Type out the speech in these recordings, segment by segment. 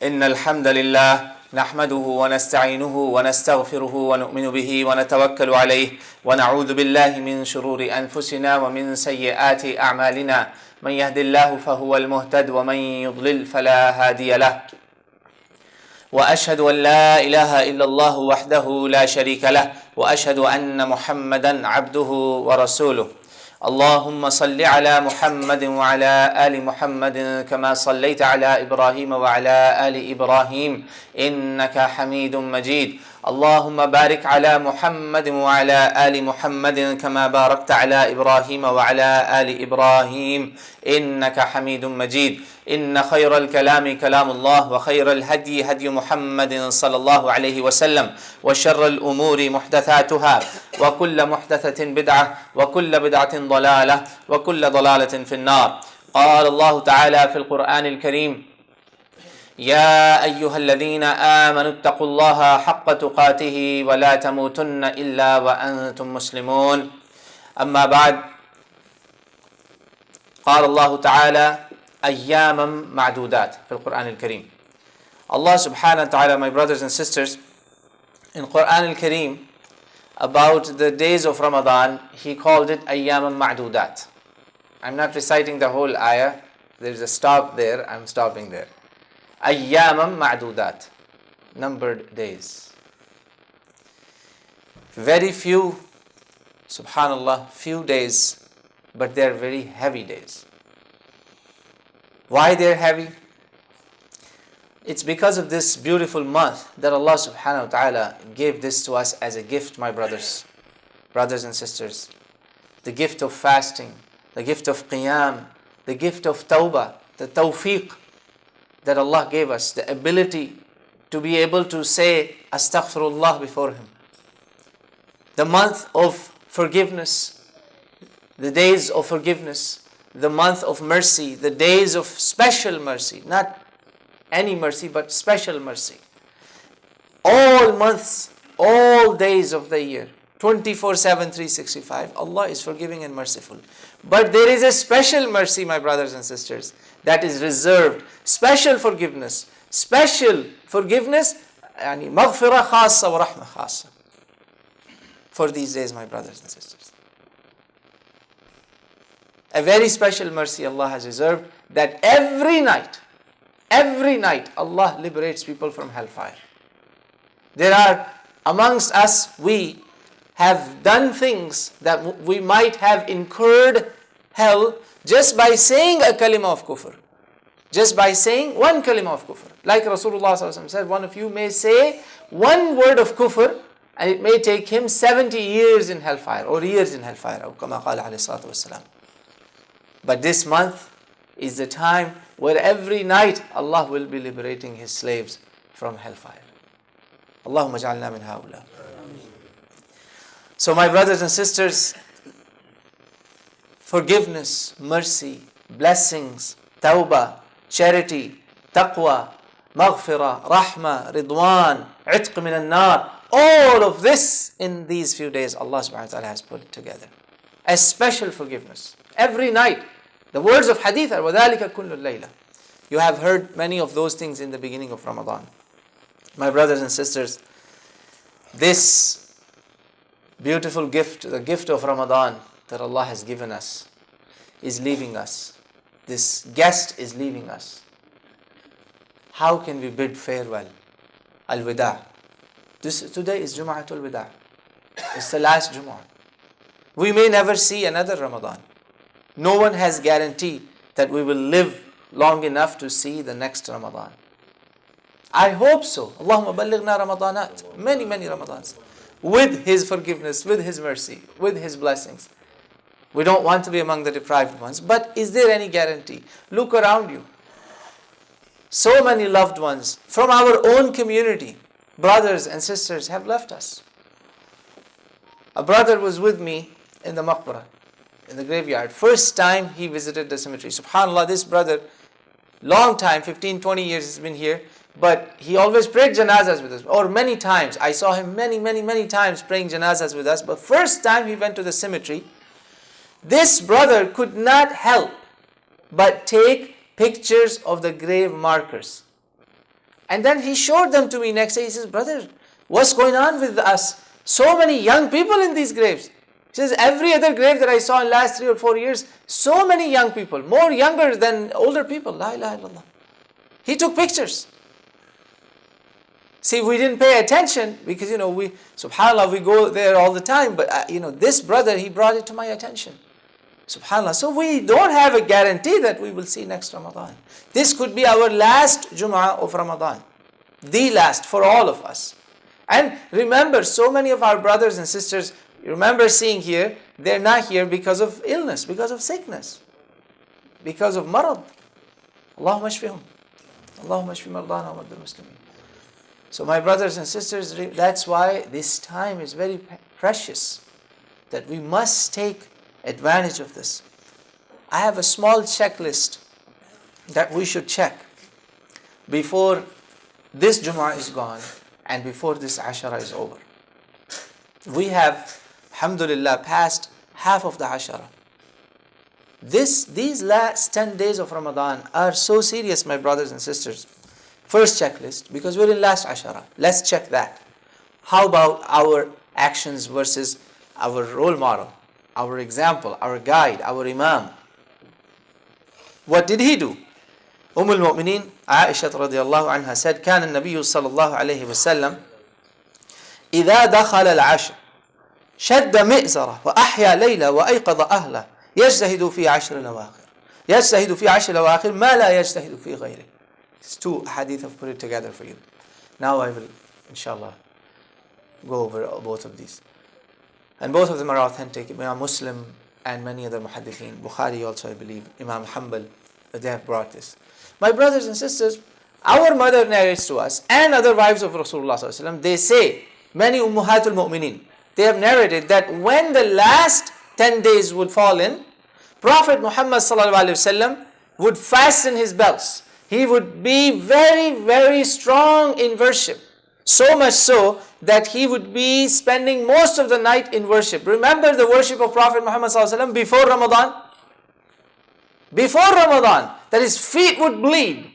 إن الحمد لله نحمده ونستعينه ونستغفره ونؤمن به ونتوكل عليه ونعوذ بالله من شرور أنفسنا ومن سيئات أعمالنا من يهد الله فهو المهتد ومن يضلل فلا هادي له وأشهد أن لا إله إلا الله وحده لا شريك له وأشهد أن محمدا عبده ورسوله اللهم صل على محمد وعلى آل محمد كما صليت على إبراهيم وعلى آل إبراهيم إنك حميد مجيد اللهم بارك على محمد وعلى آل محمد كما باركت على إبراهيم وعلى آل إبراهيم إنك حميد مجيد إن خير الكلام كلام الله وخير الهدي هدي محمد صلى الله عليه وسلم وشر الأمور محدثاتها وكل محدثة بدعة وكل بدعة ضلالة وكل ضلالة في النار قال الله تعالى في القرآن الكريم يا أيها الذين آمنوا اتقوا الله حق تقاته ولا تموتن إلا وأنتم مسلمون أما بعد قال الله تعالى أياما معدودات في القرآن الكريم. Allah subhanahu wa ta'ala, my brothers and sisters, in Quran al-Kareem, about the days of Ramadan, He called it Ayyaman Ma'dudat. I'm not reciting the whole ayah, there's a stop there, I'm stopping there. Ayyaman Ma'dudat, numbered days. Very few, subhanallah, few days, but they're very heavy days. Why they're heavy? It's because of this beautiful month that Allah subhanahu wa ta'ala gave this to us as a gift, my brothers and sisters. The gift of fasting, the gift of qiyam, the gift of tawbah, the tawfiq that Allah gave us, the ability to be able to say astaghfirullah before Him. The month of forgiveness, the days of forgiveness, the month of mercy, the days of special mercy, not any mercy but special mercy. All months, all days of the year, 24/7, 365, Allah is forgiving and merciful. But there is a special mercy, my brothers and sisters, that is reserved, special forgiveness, yani maghfirah khassa wa rahmah khassa, for these days, my brothers and sisters. A very special mercy Allah has reserved, that every night Allah liberates people from hellfire. There are amongst us, we have done things that we might have incurred hell just by saying a kalima of kufr. Just by saying one kalima of kufr. Like Rasulullah said, one of you may say one word of kufr and it may take him 70 years in hellfire or years in hellfire. But this month is the time where every night Allah will be liberating His slaves from hellfire. Allahumma ja'alna min haula. So my brothers and sisters, forgiveness, mercy, blessings, tawbah, charity, taqwa, maghfirah, rahmah, ridwan, itq min al-nar, all of this in these few days Allah subhanahu wa ta'ala has put together. A special forgiveness. Every night. The words of hadith are وَذَلِكَ كُلُّ اللَّيْلَةِ. You have heard many of those things in the beginning of Ramadan. My brothers and sisters, this beautiful gift, the gift of Ramadan that Allah has given us, is leaving us. This guest is leaving us. How can we bid farewell? Al-Wida'. Today is Jum'atul Wida'. It's the last Jum'ah. We may never see another Ramadan. No one has guarantee that we will live long enough to see the next Ramadan. I hope so. Allahumma ballighna Ramadanat. Many Ramadans. With His forgiveness, with His mercy, with His blessings. We don't want to be among the deprived ones. But is there any guarantee? Look around you. So many loved ones from our own community, brothers and sisters, have left us. A brother was with me in the maqbarah, in the graveyard. First time he visited the cemetery. SubhanAllah, this brother, long time, 15-20 years he's been here, but he always prayed janazas with us, or many times. I saw him many times praying janazas with us, but first time he went to the cemetery, this brother could not help but take pictures of the grave markers. And then he showed them to me next day. He says, brother, what's going on with us? So many young people in these graves. He says, every other grave that I saw in the last 3 or 4 years, so many young people, more younger than older people. La ilaha illallah. He took pictures. See, we didn't pay attention because, subhanAllah, we go there all the time. But, this brother, he brought it to my attention. SubhanAllah. So we don't have a guarantee that we will see next Ramadan. This could be our last Jum'ah of Ramadan. The last for all of us. And remember, so many of our brothers and sisters, you remember seeing here, they're not here because of illness, because of sickness, because of marad. Allahumma shfihum. Allahumma shfi mardana wa muslimin. So my brothers and sisters, that's why this time is very precious, that we must take advantage of this. I have a small checklist that we should check before this Jum'ah is gone and before this Ashara is over. We have, alhamdulillah, passed half of the Ashara. These last 10 days of Ramadan are so serious, my brothers and sisters. First checklist, because we're in last Ashara. Let's check that. How about our actions versus our role model, our example, our guide, our Imam? What did he do? al-Mu'mineen Aisha radiyallahu anha said, كان النبي صلى الله عليه وسلم إذا دخل العشر شد مئزره وأحيا ليلة وأيقظ أهله يجتهد في عشر الأواخر ما لا يجتهد في غيره. It's two hadith I've put it together for you. Now I will, inshallah, go over both of these. And both of them are authentic. Imam Muslim and many other muhaddithin. Bukhari also, I believe. Imam Hanbal, they have brought this. My brothers and sisters, our mother narrates to us, and other wives of Rasulullah sallallahu alaihi wasallam, they say, many ummahatul mu'mineen, they have narrated that when the last 10 days would fall in, Prophet Muhammad sallallahu alaihi wasallam would fasten his belts. He would be very, very strong in worship. So much so that he would be spending most of the night in worship. Remember the worship of Prophet Muhammad ﷺ before Ramadan? Before Ramadan, that his feet would bleed.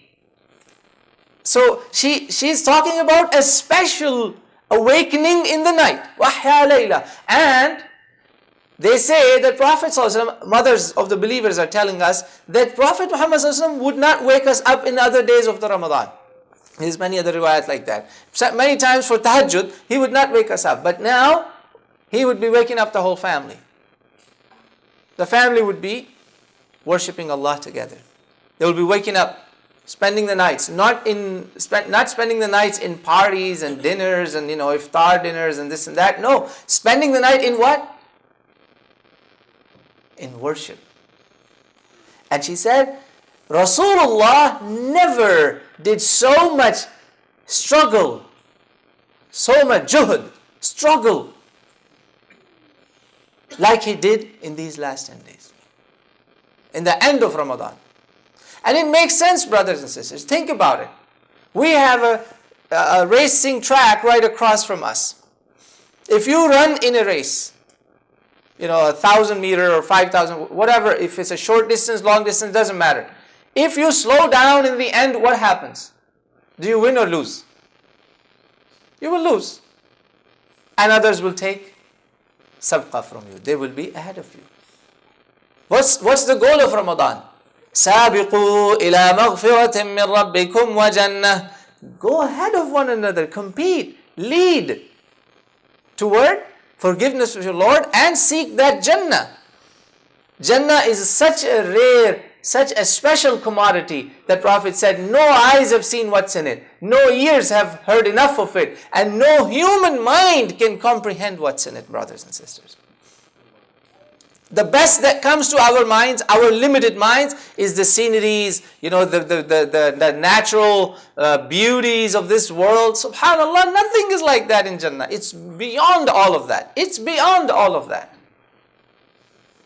So she's talking about a special awakening in the night. Wahya layla. And they say that Prophet ﷺ, mothers of the believers are telling us that Prophet Muhammad ﷺ would not wake us up in other days of the Ramadan. There's many other riwayat like that. Many times for tahajjud, he would not wake us up. But now, he would be waking up the whole family. The family would be worshipping Allah together. They will be waking up, spending the nights, not spending the nights in parties and dinners and iftar dinners and this and that. No, spending the night in what? In worship. And she said, Rasulullah never did so much struggle, so much juhud, struggle, like he did in these last 10 days, in the end of Ramadan. And it makes sense, brothers and sisters. Think about it. We have a racing track right across from us. If you run in a race, 1,000 meter or 5,000, whatever, if it's a short distance, long distance, doesn't matter. If you slow down in the end, what happens? Do you win or lose? You will lose. And others will take sabqa from you. They will be ahead of you. What's the goal of Ramadan? سَابِقُوا إِلَى مَغْفِرَةٍ مِّن رَبِّكُمْ وَجَنَّةٍ. Go ahead of one another, compete, lead toward forgiveness of your Lord and seek that Jannah. Jannah is such a rare, such a special commodity that Prophet said, no eyes have seen what's in it, no ears have heard enough of it, and no human mind can comprehend what's in it, brothers and sisters. The best that comes to our minds, our limited minds, is the sceneries, the natural beauties of this world. SubhanAllah, nothing is like that in Jannah. It's beyond all of that. It's beyond all of that.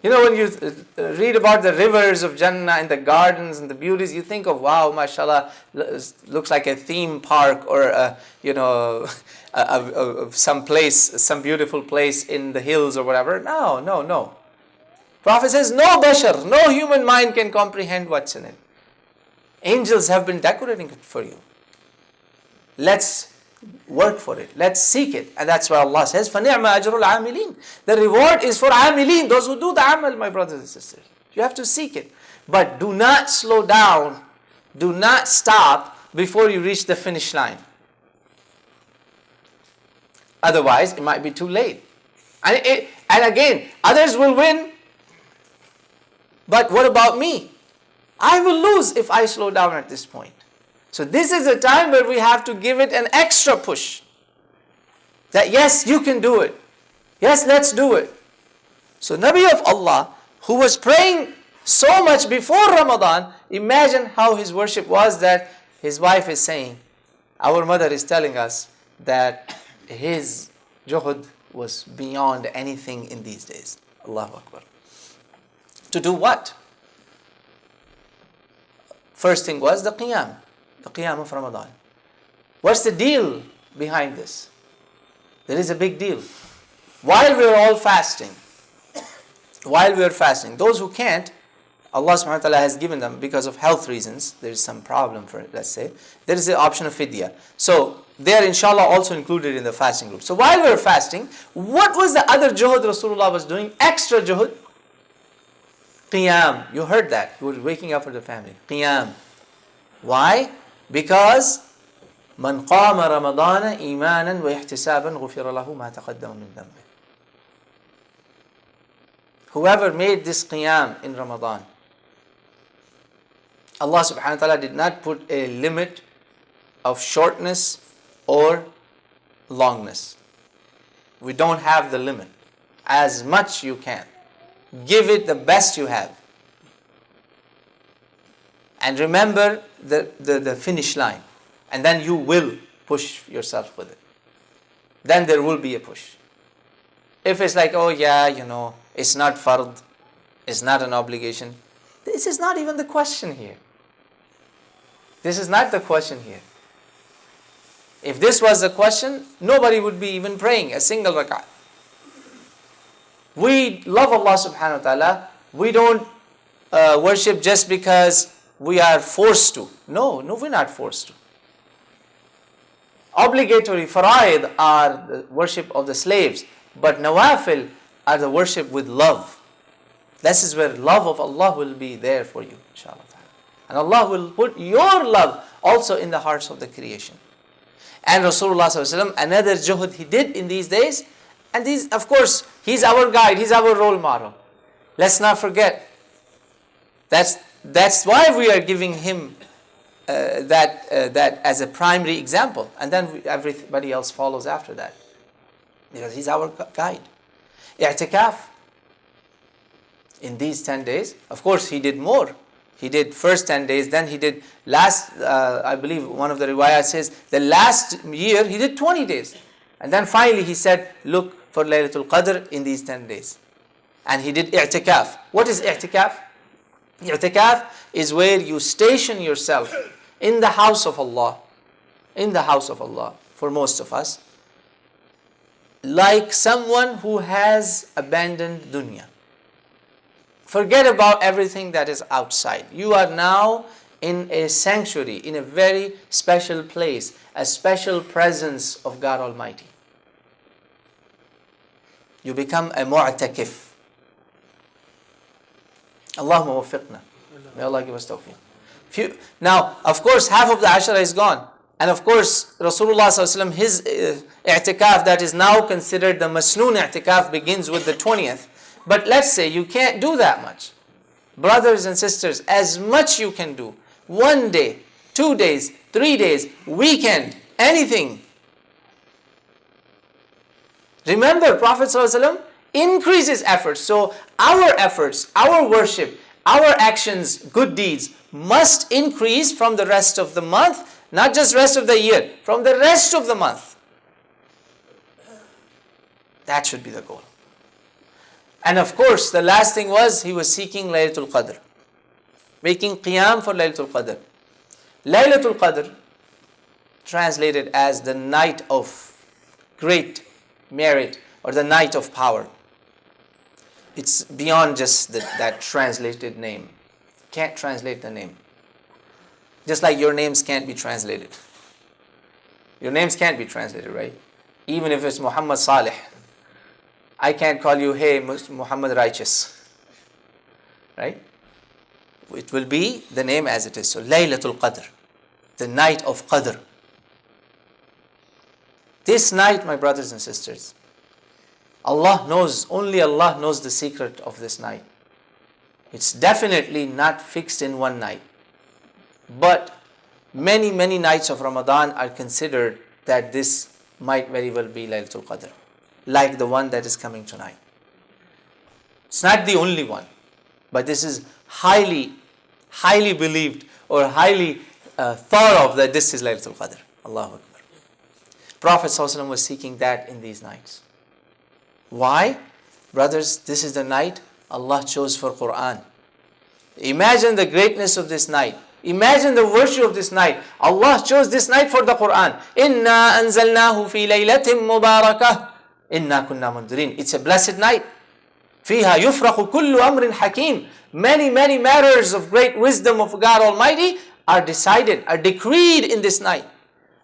When you read about the rivers of Jannah and the gardens and the beauties, you think of, wow, mashallah, looks like a theme park or some beautiful place in the hills or whatever. No. Prophet says, no bashar, no human mind can comprehend what's in it. Angels have been decorating it for you. let's work for it. Let's seek it. And that's why Allah says, فَنِعْمَ أَجْرُ الْعَامِلِينَ. The reward is for amilin, those who do the amal, my brothers and sisters. You have to seek it. But do not slow down. Do not stop before you reach the finish line. Otherwise, it might be too late. And again, others will win. But what about me? I will lose if I slow down at this point. So this is a time where we have to give it an extra push. That yes, you can do it. Yes, let's do it. So Nabi of Allah, who was praying so much before Ramadan, imagine how his worship was, that his wife is saying, our mother is telling us that his juhud was beyond anything in these days. Allahu Akbar. To do what? First thing was the qiyam of Ramadan. What's the deal behind this? There is a big deal. While we are all fasting, those who can't, Allah subhanahu wa ta'ala has given them, because of health reasons, there is some problem for it, let's say, there is the option of fidya. So they are inshallah also included in the fasting group. So while we are fasting, what was the other juhud Rasulullah was doing? Extra juhud? Qiyam. You heard that. He was waking up for the family. Qiyam. Why? Because man qama Ramadana imanan wa ihtisaban ghufira lahu ma taqaddama min dhanbi. Whoever made this qiyam in Ramadan, Allah subhanahu wa ta'ala did not put a limit of shortness or longness. We don't have the limit. As much you can. Give it the best you have. And remember the finish line. And then you will push yourself with it. Then there will be a push. If it's like, oh yeah, it's not fard, it's not an obligation. This is not even the question here. This is not the question here. If this was the question, nobody would be even praying a single rak'ah. We love Allah subhanahu wa ta'ala. We don't worship just because we are forced to. No, we're not forced to. Obligatory fara'id are the worship of the slaves, but nawafil are the worship with love. This is where love of Allah will be there for you, inshallah. And Allah will put your love also in the hearts of the creation. And Rasulullah ﷺ, another juhud he did in these days, and these, of course, he's our guide, he's our role model. Let's not forget. That's why we are giving him that as a primary example, and then everybody else follows after that, because he's our guide. I'tikaf in these 10 days, of course, he did more. He did first 10 days, then he did last, I believe one of the riwayat says, the last year he did 20 days. And then finally he said, look for Laylatul Qadr in these 10 days. And he did i'tikaf. What is i'tikaf? I'tikaf is where you station yourself in the house of Allah. In the house of Allah, for most of us. Like someone who has abandoned dunya. Forget about everything that is outside. You are now in a sanctuary, in a very special place, a special presence of God Almighty. You become a mu'takif. Allahumma wafiqna. May Allah give us tawfiq. Now, of course, half of the ashara is gone. And of course, Rasulullah ﷺ, his i'tikaf that is now considered the masnoon i'tikaf begins with the 20th. But let's say you can't do that much. Brothers and sisters, as much you can do. 1 day, 2 days, 3 days, weekend, anything. Remember, Prophet ﷺ increases efforts. So our efforts, our worship, our actions, good deeds must increase from the rest of the month. Not just rest of the year, from the rest of the month. That should be the goal. And of course, the last thing was, he was seeking Laylatul Qadr. Making qiyam for Laylatul Qadr. Laylatul Qadr, translated as the night of great merit, or the night of power. It's beyond just that translated name. Can't translate the name. Just like your names can't be translated. Your names can't be translated, right? Even if it's Muhammad Salih, I can't call you, hey, Muhammad Righteous, right? It will be the name as it is. So, Laylatul Qadr, the night of Qadr. This night, my brothers and sisters, Allah knows, only Allah knows the secret of this night. It's definitely not fixed in one night. But many, many nights of Ramadan are considered that this might very well be Laylatul Qadr, like the one that is coming tonight. It's not the only one, but this is highly believed or highly thought of that this is Laylatul Qadr. Allahu Akbar. Prophet ﷺ was seeking that in these nights. Why? Brothers, this is the night Allah chose for Quran. Imagine the greatness of this night. Imagine the virtue of this night. Allah chose this night for the Quran. Inna anzalnahu fi laylatin mubarakah. Inna kunna mundirin. It's a blessed night. Fiha yufraqu kullu amrin hakim. Many matters of great wisdom of God Almighty are decided, are decreed in this night.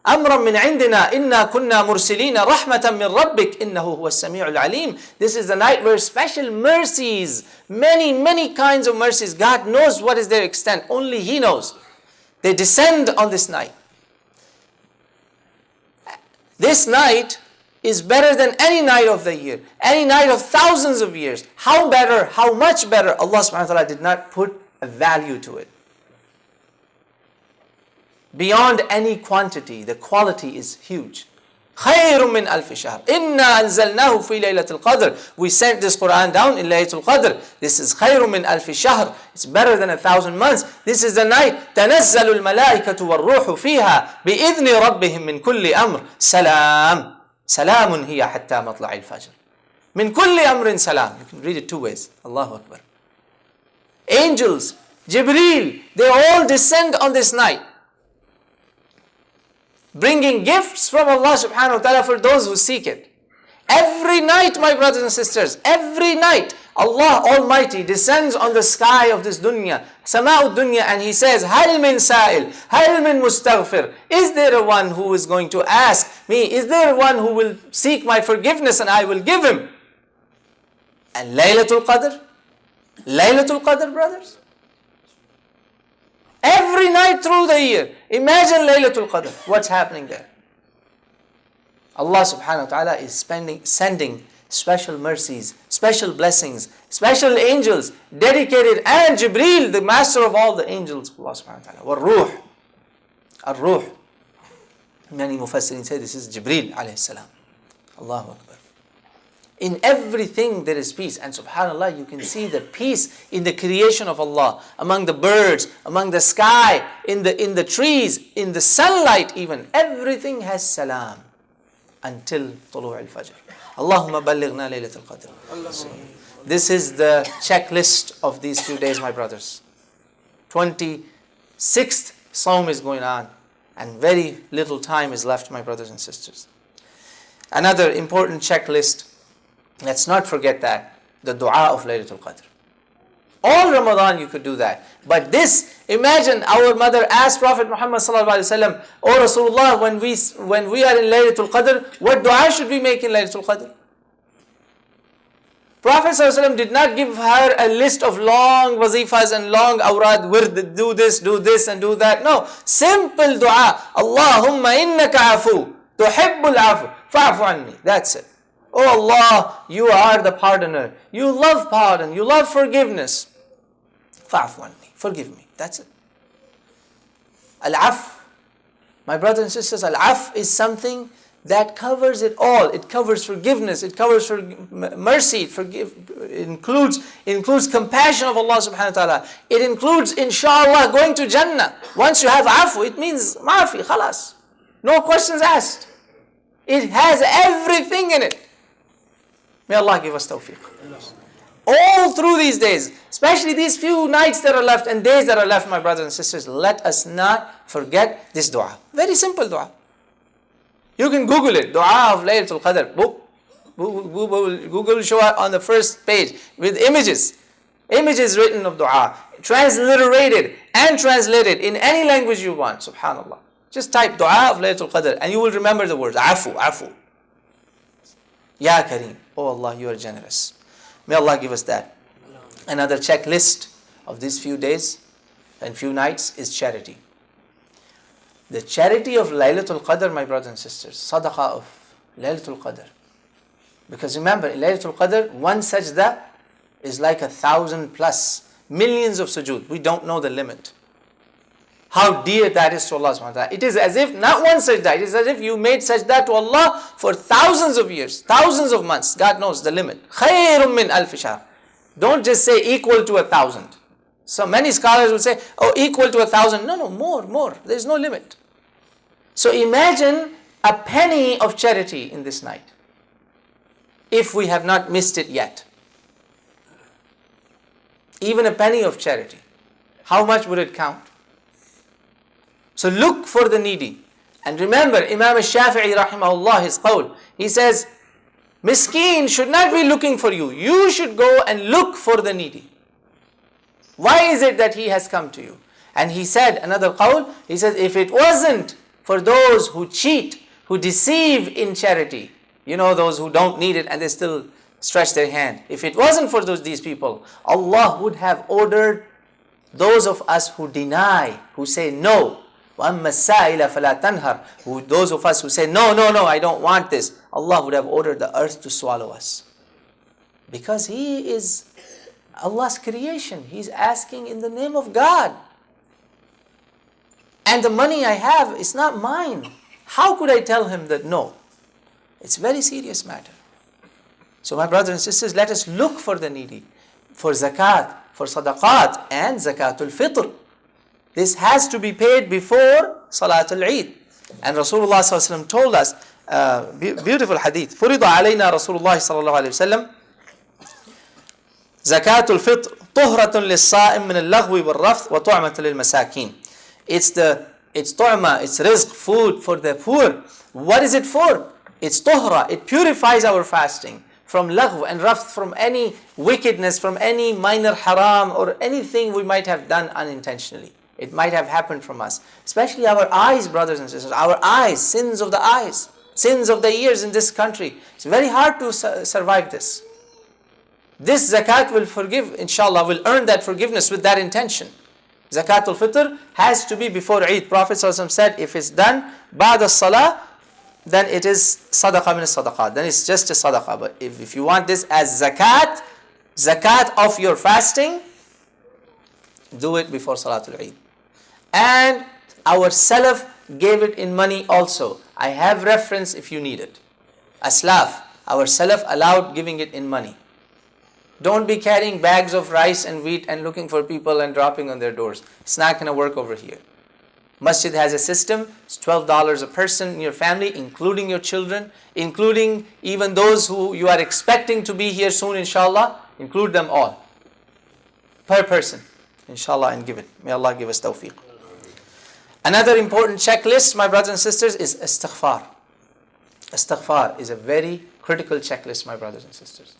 أمرا من عندنا إنا كنا مرسلين رحمة من ربك إنه هو السميع العليم. This is the night where special mercies, many kinds of mercies, God knows what is their extent, only He knows. They descend on this night. This night is better than any night of the year, any night of thousands of years. How better, how much better? Allah subhanahu wa ta'ala did not put a value to it. Beyond any quantity, the quality is huge. خَيْرٌ مِّنْ أَلْفِ شَهْرٍ إِنَّا أَنزَلْنَاهُ فِي لَيْلَةِ الْقَدْرِ. We sent this Quran down in Laylatul Qadr. This is خَيْرٌ مِّنْ أَلْفِ شَهْرٍ. It's better than 1,000 months. This is the night تَنَزَّلُ الْمَلَائِكَةُ وَالرُّوحُ فِيهَا بِإِذْنِ رَبِّهِمْ مِنْ كُلِّ أَمْرٍ سَلَامٌ هِيَ حَتَّى مَطْلَعِ الْفَجْرِ. مِنْ كُلِّ أَمْرٍ سَلَامٌ. You can read it two ways. Allahu Akbar. Angels, Jibreel, they all descend on this night, bringing gifts from Allah subhanahu wa ta'ala for those who seek it. Every night, my brothers and sisters, every night, Allah Almighty descends on the sky of this dunya, sama'ud dunya, and He says, هَلْ مِن سَائِل هَلْ مِن مُسْتَغْفِرٍ. Is there a one who is going to ask me? Is there one who will seek my forgiveness and I will give him? And Laylatul Qadr, brothers. Every night through the year. Imagine Laylatul Qadr. What's happening there? Allah subhanahu wa ta'ala is sending special mercies, special blessings, special angels, dedicated, and Jibreel, the master of all the angels, Allah subhanahu wa ta'ala. Ar-Ruh. Many Mufassirin say this is Jibreel alayhi salam. Allahu Akbar. In everything there is peace, and subhanallah, you can see the peace in the creation of Allah, among the birds, among the sky, in the trees, in the sunlight even. Everything has salam until Tulu' al-Fajr. Allahumma ballighna laylatul qadr. This is the checklist of these few days, my brothers. 26th Psalm is going on, and very little time is left, my brothers and sisters. Another important checklist, let's not forget that, the dua of Laylatul Qadr. All Ramadan you could do that. But this, imagine our mother asked Prophet Muhammad sallallahu alaihi wasallam, "O Rasulullah, when we are in Laylatul Qadr, what dua should we make in Laylatul Qadr?" Prophet sallallahu alaihi wasallam did not give her a list of long wazifas and long awrad, wird, do this and do that. No, simple dua. Allahumma innaka afu, tuhibbul afu, fa'fu anni. That's it. Oh Allah, you are the pardoner. You love pardon. You love forgiveness. Fa'fu anni. Forgive me. That's it. Al-af. My brothers and sisters, al-af is something that covers it all. It covers forgiveness. It covers mercy. It includes compassion of Allah subhanahu wa ta'ala. It includes, In Sha Allah, going to Jannah. Once you have afu, it means maafi, khalas. No questions asked. It has everything in it. May Allah give us tawfiq. All through these days, especially these few nights that are left and days that are left, my brothers and sisters, let us not forget this dua. Very simple dua. You can Google it, dua of Laylatul Qadr. Google will show up on the first page with images written of dua, transliterated and translated in any language you want. Subhanallah. Just type dua of Laylatul Qadr and you will remember the words. Afu, afu. Ya Kareem. Oh Allah, you are generous. May Allah give us that. Another checklist of these few days and few nights is charity. The charity of Laylatul Qadr, my brothers and sisters. Sadaqa of Laylatul Qadr. Because remember, in Laylatul Qadr, one sajda is like 1,000 plus millions of sujood. We don't know the limit. How dear that is to Allah subhanahu wa ta'ala. It is as if, not one sajda, it is as if you made sajda to Allah for thousands of years, thousands of months. God knows the limit. Khayrun min alf shahr. Don't just say equal to 1,000. So many scholars will say, oh, equal to 1,000. No, more. There is no limit. So imagine a penny of charity in this night. If we have not missed it yet. Even a penny of charity. How much would it count? So look for the needy. And remember, Imam al-Shafi'i rahimahullah, his qawl, he says, Miskeen should not be looking for you. You should go and look for the needy. Why is it that he has come to you? And he said, another qawl, he says, if it wasn't for those who cheat, who deceive in charity, you know, those who don't need it and they still stretch their hand. If it wasn't for these people, Allah would have ordered those of us who deny, who say no. وَأَمَّا السَّائِلَ فَلَا تَنْهَرْ. Those of us who say, no, I don't want this. Allah would have ordered the earth to swallow us. Because He is Allah's creation. He's asking in the name of God. And the money I have is not mine. How could I tell Him that no? It's a very serious matter. So my brothers and sisters, let us look for the needy, for zakat, for sadaqat and zakatul fitr. This has to be paid before Salatul Eid. And Rasulullah sallallahu alaihi wasallam told us, beautiful hadith, فرض علينا رسول الله صلى الله عليه وسلم زكاة الفطر طهرة للصائم من اللغو والرفث وطعمة للمساكين. It's طعمة, it's rizq, food for the poor. What is it for? It's tuhra, it purifies our fasting from lagh and rafth, from any wickedness, from any minor haram or anything we might have done unintentionally. It might have happened from us. Especially our eyes, brothers and sisters. Our eyes, sins of the eyes, sins of the ears in this country. It's very hard to survive this. This zakat will forgive, inshallah, will earn that forgiveness with that intention. Zakatul fitr has to be before Eid. Prophet ﷺ said, if it's done ba'da as-salah, then it is sadaqa min as-sadaqat. Then it's just a sadaqa. But if you want this as zakat of your fasting, do it before Salatul Eid. And our Salaf gave it in money also. I have reference if you need it. Aslaf, our Salaf allowed giving it in money. Don't be carrying bags of rice and wheat and looking for people and dropping on their doors. It's not going to work over here. Masjid has a system. It's $12 a person in your family, including your children, including even those who you are expecting to be here soon, inshallah. Include them all. Per person, inshallah, and give it. May Allah give us tawfiq. Another important checklist, my brothers and sisters, is istighfar. Istighfar is a very critical checklist, my brothers and sisters.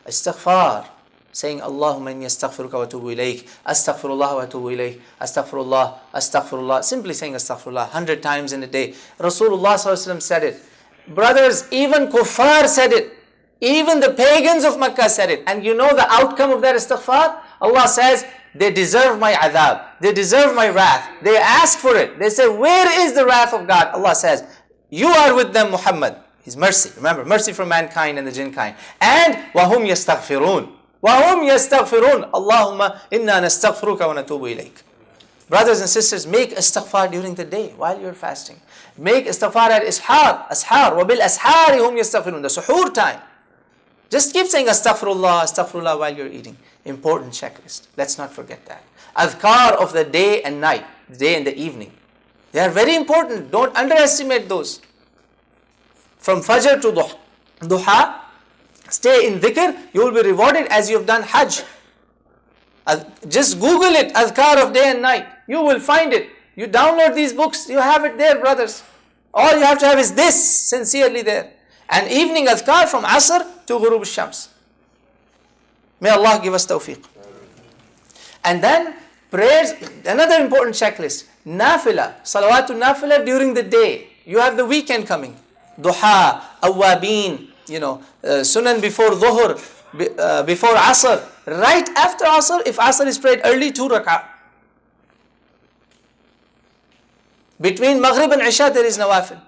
Istighfar, saying Allahumma inni astaghfiruka wa atubu ilayk, astaghfirullah wa atubu ilayk, astaghfirullah, astaghfirullah. Simply saying astaghfirullah 100 times in a day. Rasulullah sallallahu alaihi wasallam said it. Brothers, even kuffar said it. Even the pagans of Makkah said it. And you know the outcome of that istighfar? Allah says, they deserve my adhab. They deserve my wrath. They ask for it. They say, where is the wrath of God? Allah says, you are with them, Muhammad. His mercy. Remember, mercy for mankind and the jinn kind. And وَهُمْ يَسْتَغْفِرُونَ وَهُمْ يَسْتَغْفِرُونَ اللَّهُمَّ إِنَّا نَسْتَغْفِرُكَ وَنَتُوبُ إِلَيْكَ. Brothers and sisters, make istighfar during the day while you're fasting. Make istighfar at ashar, وَبِالْأَسْحَارِ هُمْ يَسْتَغْفِرُونَ. The suhoor time. Just keep saying astaghfirullah, astaghfirullah while you're eating. Important checklist. Let's not forget that. Adhkar of the day and night, the day and the evening. They are very important. Don't underestimate those. From Fajr to Duha, stay in dhikr, you will be rewarded as you have done Hajj. Just Google it, Adhkar of day and night. You will find it. You download these books, you have it there, brothers. All you have to have is this, sincerely there. And evening Adhkar from Asr to Ghurub al-Shams. May Allah give us tawfiq. And then prayers, another important checklist. Nafila, salawatul nafila during the day. You have the weekend coming. Duha, awabin, sunan before dhuhr, before asr. Right after asr, if asr is prayed early, 2 rak'ah. Between maghrib and isha, there is nawafil.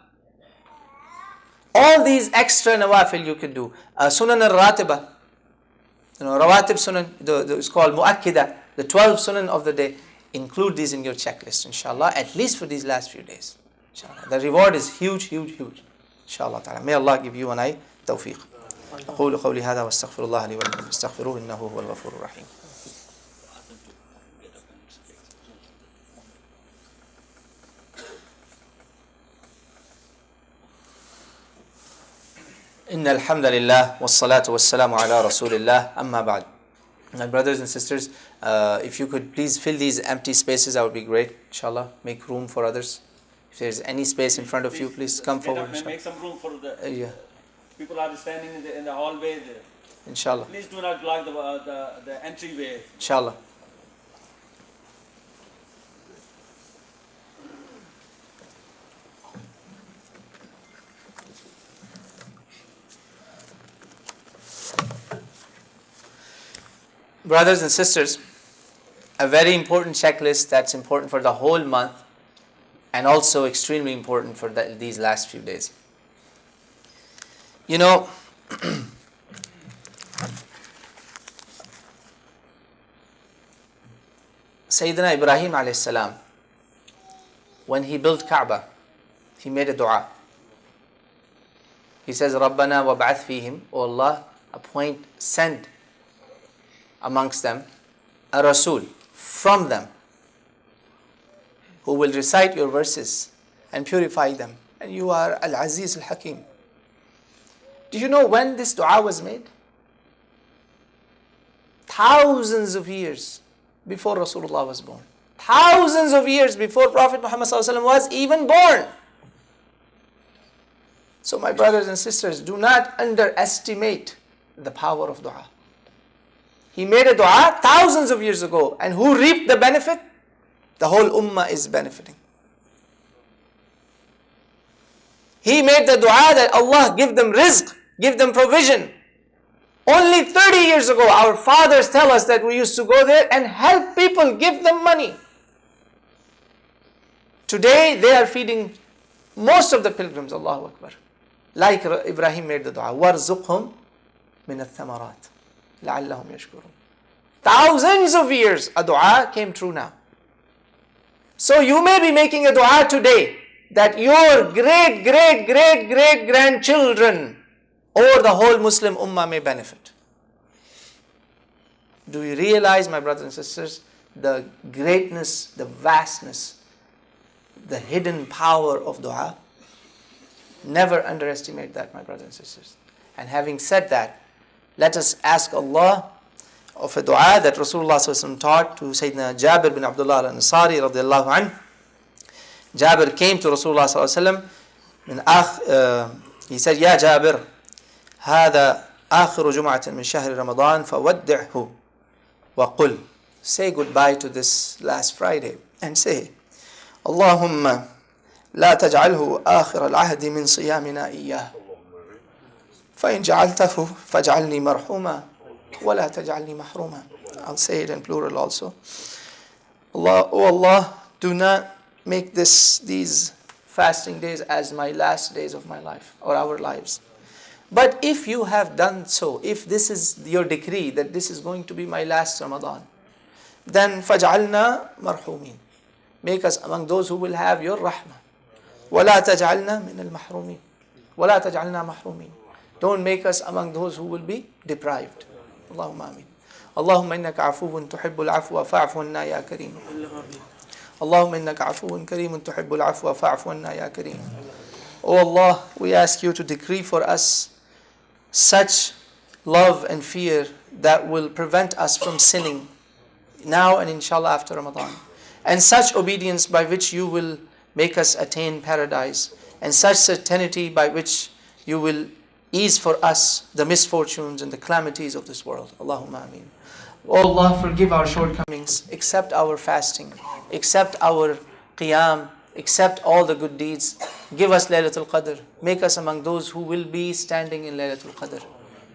All these extra nawafil you can do. Sunan al-ratiba, rawatib sunan, it's called mu'akkida, the 12 sunan of the day. Include these in your checklist, inshallah, at least for these last few days. Inshallah. The reward is huge, huge, huge. Inshallah ta'ala. May Allah give you and I tawfiq. أقول قولي هذا واستغفر الله لي ولكم فاستغفروه إنه هو الغفور الرحيم. إن الحمد لله والصلاة والسلام على رسول الله أما بعد. My brothers and sisters, if you could please fill these empty spaces, that would be great. Inshallah, make room for others. If there's any space in front of you, please come forward. Make some room for the yeah. People are standing in the hallway there. Inshallah. Please do not block the entryway. Inshallah. Brothers and sisters, a very important checklist that's important for the whole month and also extremely important for these last few days. Sayyidina Ibrahim alayhi salam, when he built Kaaba, he made a dua. He says, Rabbana wab'ath fihim, O Allah, send amongst them a Rasul from them who will recite your verses and purify them. And you are Al-Aziz Al-Hakim. Do you know when this dua was made? Thousands of years before Rasulullah was born. Thousands of years before Prophet Muhammad was even born. So my brothers and sisters, do not underestimate the power of dua. He made a dua thousands of years ago, and who reaped the benefit? The whole ummah is benefiting. He made the dua that Allah give them rizq, give them provision. Only 30 years ago, our fathers tell us that we used to go there and help people, give them money. Today, they are feeding most of the pilgrims, Allahu Akbar. Like Ibrahim made the dua, وَارْزُقْهُمْ مِنَ الثَّمَرَاتِ لَعَلَّهُمْ يَشْكُرُونَ. Thousands of years, a dua came true now. So you may be making a dua today that your great, great, great, great grandchildren or the whole Muslim ummah may benefit. Do you realize, my brothers and sisters, the greatness, the vastness, the hidden power of dua? Never underestimate that, my brothers and sisters. And having said that, let us ask Allah of a dua that Rasulullah taught to Sayyidina Jabir bin Abdullah al-Ansari radiallahu anhu. Jabir came to Rasulullah he said, Ya Jabir, هذا آخر جمعة من شهر رمضان فودعه وقل. Say goodbye to this last Friday and say, اللهم لا تجعله آخر العهد من صيامنا إياه فإن جعلته فاجعلني مرحوما ولا تجعلني محروما. I'll say it in plural also. Allah, oh Allah, do not make these fasting days as my last days of my life or our lives. But if you have done so, if this is your decree that this is going to be my last Ramadan, then فَجْعَلْنَا مَرْحُومِينَ. Make us among those who will have your rahmah. وَلَا تَجْعَلْنَا مِنَ الْمَحْرُومِينَ. وَلَا تَجْعَلْنَا مَحْرُومِينَ. Don't make us among those who will be deprived. Allahumma ameen. Allahumma innaka afuwun tuhibbul afwa fa'fu anna ya kareem. Allahumma innaka afuwun kareemun tuhibbul afwa fa'fu anna ya kareem. Oh Allah, we ask you to decree for us such love and fear that will prevent us from sinning now and inshallah after Ramadan, and such obedience by which you will make us attain paradise, and such certainty by which you will ease for us the misfortunes and the calamities of this world. Allahumma ameen. Oh Allah, forgive our shortcomings, accept our fasting, accept our qiyam, accept all the good deeds. Give us Laylatul Qadr. Make us among those who will be standing in Laylatul Qadr.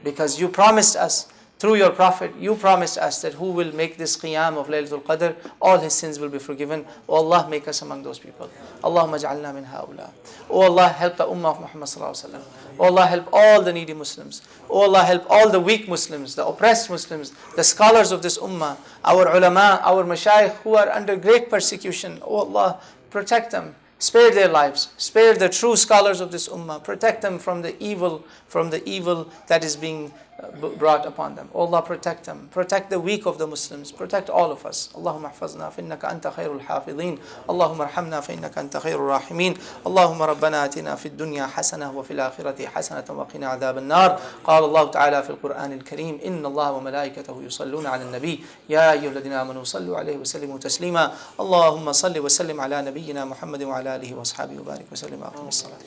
Because you promised us, through your Prophet, you promised us that who will make this qiyam of Laylatul Qadr, all his sins will be forgiven. Oh Allah, make us among those people. Allahumma ja'alna min haula. Oh Allah, help the ummah of Muhammad sallallahu alaihi wasallam. Oh Allah, help all the needy Muslims. Oh Allah, help all the weak Muslims, the oppressed Muslims, the scholars of this ummah, our ulama, our mashayikh who are under great persecution. Oh Allah, protect them. Spare their lives. Spare the true scholars of this ummah. Protect them from the evil that is being brought upon them. Oh Allah, protect them. Protect the weak of the Muslims. Protect all of us. Allahumma ahfazna fa innaka anta khairul hafidhin. Allahumma arhamna fa innaka anta khairul rahimin. Allahumma rabbana atina fid dunya hasanah wa fil akhirati hasanatan wa qina adhaban nar. Qala Allah ta'ala fil Qur'an al-Kareem, inna Allah wa malaikatahu yusalluna 'ala an-nabi ya ayyuhalladhina amanu sallu 'alayhi wa sallimu taslima. Allahumma salli wa sallim 'ala nabiyyina Muhammadin wa 'ala alihi wa ashabihi wa barik wa sallim. Aqim as-salat.